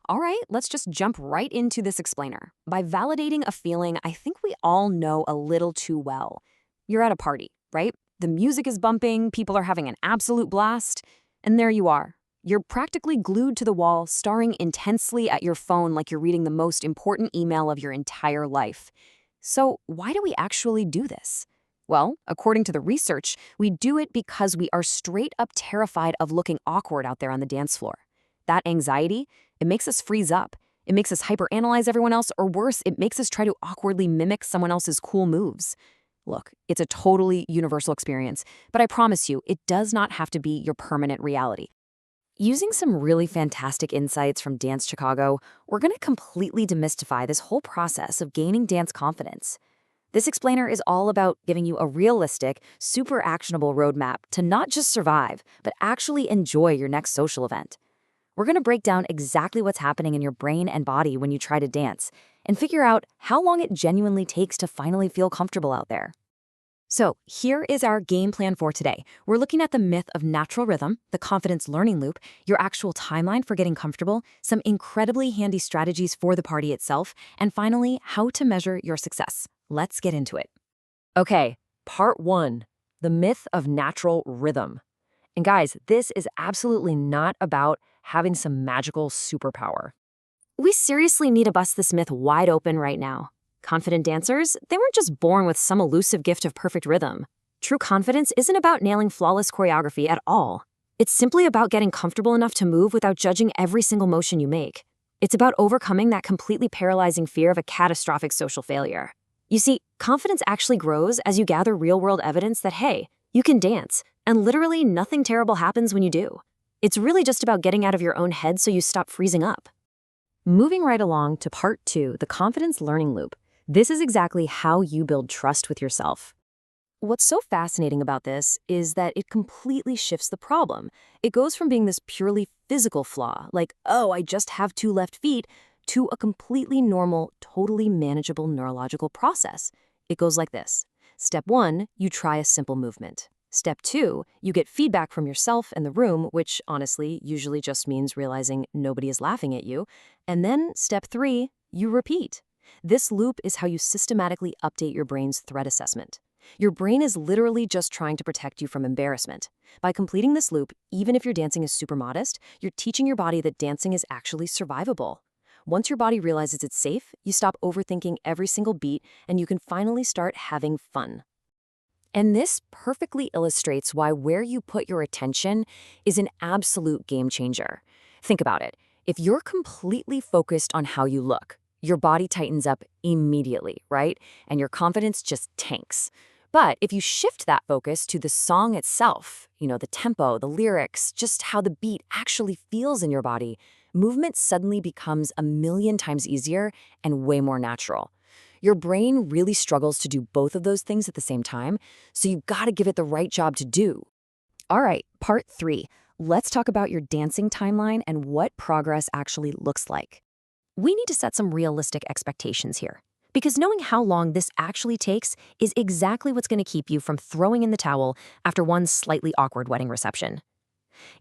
All right, let's just jump right into this explainer. By validating a feeling I think we all know a little too well. You're at a party, right? The music is bumping, people are having an absolute blast, and there you are. You're practically glued to the wall, staring intensely at your phone like you're reading the most important email of your entire life. So, why do we actually do this? Well, according to the research, we do it because we are straight up terrified of looking awkward out there on the dance floor. That anxiety, it makes us freeze up. It makes us hyperanalyze everyone else, or worse, it makes us try to awkwardly mimic someone else's cool moves. Look, it's a totally universal experience, but I promise you, it does not have to be your permanent reality. Using some really fantastic insights from Dance Chicago, we're going to completely demystify this whole process of gaining dance confidence. This explainer is all about giving you a realistic, super actionable roadmap to not just survive, but actually enjoy your next social event. We're going to break down exactly what's happening in your brain and body when you try to dance, and figure out how long it genuinely takes to finally feel comfortable out there. So, here is our game plan for today. We're looking at the myth of natural rhythm, the confidence learning loop, your actual timeline for getting comfortable, some incredibly handy strategies for the party itself, and finally, how to measure your success. Let's get into it. Okay, part one, the myth of natural rhythm. And guys, this is absolutely not about having some magical superpower. We seriously need to bust this myth wide open right now. Confident dancers, they weren't just born with some elusive gift of perfect rhythm. True confidence isn't about nailing flawless choreography at all. It's simply about getting comfortable enough to move without judging every single motion you make. It's about overcoming that completely paralyzing fear of a catastrophic social failure. You see, confidence actually grows as you gather real-world evidence that, hey, you can dance, and literally nothing terrible happens when you do. It's really just about getting out of your own head so you stop freezing up. Moving right along to part two, the confidence learning loop. This is exactly how you build trust with yourself. What's so fascinating about this is that it completely shifts the problem. It goes from being this purely physical flaw, like, oh, I just have two left feet, to a completely normal, totally manageable neurological process. It goes like this. Step one, you try a simple movement. Step two, you get feedback from yourself and the room, which honestly usually just means realizing nobody is laughing at you. And then step three, you repeat. This loop is how you systematically update your brain's threat assessment. Your brain is literally just trying to protect you from embarrassment. By completing this loop, even if your dancing is super modest, you're teaching your body that dancing is actually survivable. Once your body realizes it's safe, you stop overthinking every single beat and you can finally start having fun. And this perfectly illustrates why where you put your attention is an absolute game changer. Think about it. If you're completely focused on how you look, your body tightens up immediately, right? And your confidence just tanks. But if you shift that focus to the song itself, the tempo, the lyrics, just how the beat actually feels in your body, movement suddenly becomes a million times easier and way more natural. Your brain really struggles to do both of those things at the same time, so you've got to give it the right job to do. All right, part three. Let's talk about your dancing timeline and what progress actually looks like. We need to set some realistic expectations here, because knowing how long this actually takes is exactly what's going to keep you from throwing in the towel after one slightly awkward wedding reception.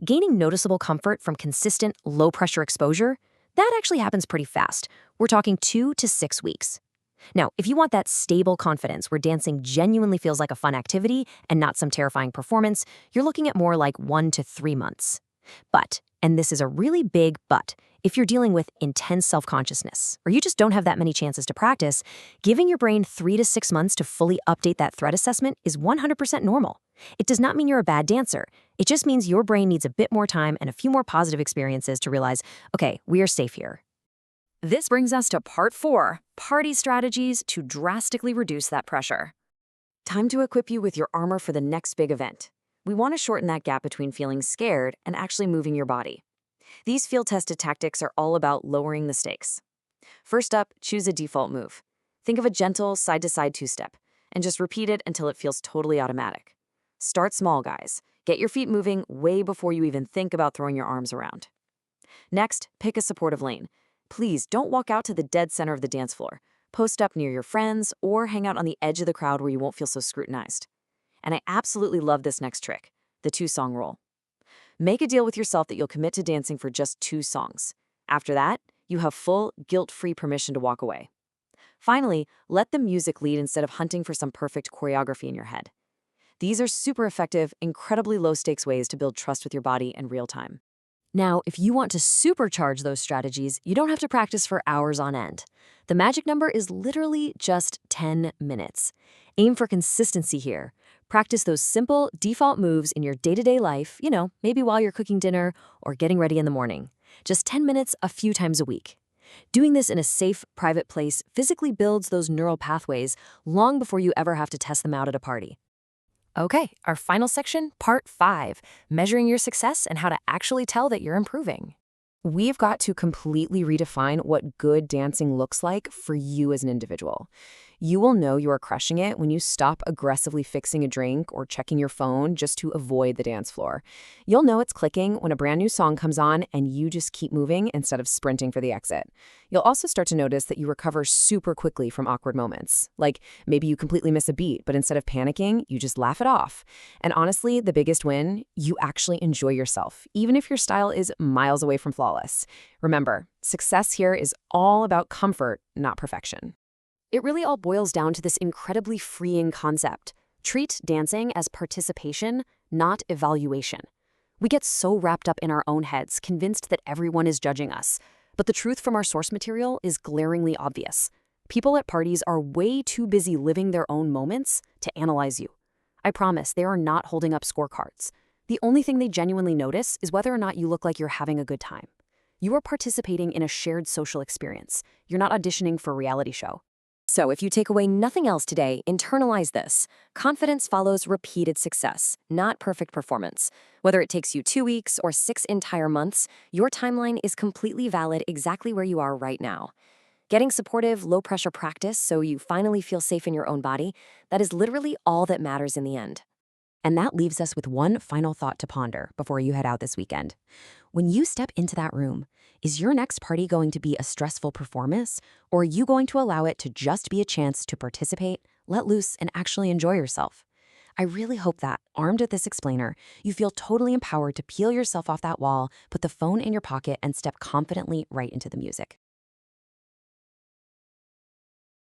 Gaining noticeable comfort from consistent, low-pressure exposure, that actually happens pretty fast. We're talking 2 to 6 weeks. Now, if you want that stable confidence where dancing genuinely feels like a fun activity and not some terrifying performance, you're looking at more like 1 to 3 months. But, and this is a really big but, if you're dealing with intense self-consciousness, or you just don't have that many chances to practice, giving your brain 3 to 6 months to fully update that threat assessment is 100% normal. It does not mean you're a bad dancer. It just means your brain needs a bit more time and a few more positive experiences to realize, okay, we are safe here. This brings us to part four, party strategies to drastically reduce that pressure. Time to equip you with your armor for the next big event. We want to shorten that gap between feeling scared and actually moving your body. These field-tested tactics are all about lowering the stakes. First up, choose a default move. Think of a gentle side-to-side two-step, and just repeat it until it feels totally automatic. Start small, guys. Get your feet moving way before you even think about throwing your arms around. Next, pick a supportive lane. Please don't walk out to the dead center of the dance floor. Post up near your friends or hang out on the edge of the crowd where you won't feel so scrutinized. And I absolutely love this next trick, the 2-song rule. Make a deal with yourself that you'll commit to dancing for just 2 songs. After that, You have full, guilt-free permission to walk away. Finally, let the music lead instead of hunting for some perfect choreography in your head. These are super effective, incredibly low-stakes ways to build trust with your body in real time. Now, if you want to supercharge those strategies, you don't have to practice for hours on end. The magic number is literally just 10 minutes. Aim for consistency here. Practice those simple, default moves in your day-to-day life, maybe while you're cooking dinner or getting ready in the morning. Just 10 minutes a few times a week. Doing this in a safe, private place physically builds those neural pathways long before you ever have to test them out at a party. Okay, our final section, part 5, measuring your success and how to actually tell that you're improving. We've got to completely redefine what good dancing looks like for you as an individual. You will know you are crushing it when you stop aggressively fixing a drink or checking your phone just to avoid the dance floor. You'll know it's clicking when a brand new song comes on and you just keep moving instead of sprinting for the exit. You'll also start to notice that you recover super quickly from awkward moments. Like maybe you completely miss a beat, but instead of panicking, you just laugh it off. And honestly, the biggest win, you actually enjoy yourself, even if your style is miles away from flawless. Remember, success here is all about comfort, not perfection. It really all boils down to this incredibly freeing concept. Treat dancing as participation, not evaluation. We get so wrapped up in our own heads, convinced that everyone is judging us. But the truth from our source material is glaringly obvious. People at parties are way too busy living their own moments to analyze you. I promise they are not holding up scorecards. The only thing they genuinely notice is whether or not you look like you're having a good time. You are participating in a shared social experience. You're not auditioning for a reality show. So if you take away nothing else today, internalize this. Confidence follows repeated success, not perfect performance. Whether it takes you 2 weeks or 6 entire months, your timeline is completely valid exactly where you are right now. Getting supportive, low-pressure practice so you finally feel safe in your own body, that is literally all that matters in the end. And that leaves us with one final thought to ponder before you head out this weekend. When you step into that room, is your next party going to be a stressful performance, or are you going to allow it to just be a chance to participate, let loose, and actually enjoy yourself? I really hope that, armed with this explainer, you feel totally empowered to peel yourself off that wall, put the phone in your pocket, and step confidently right into the music.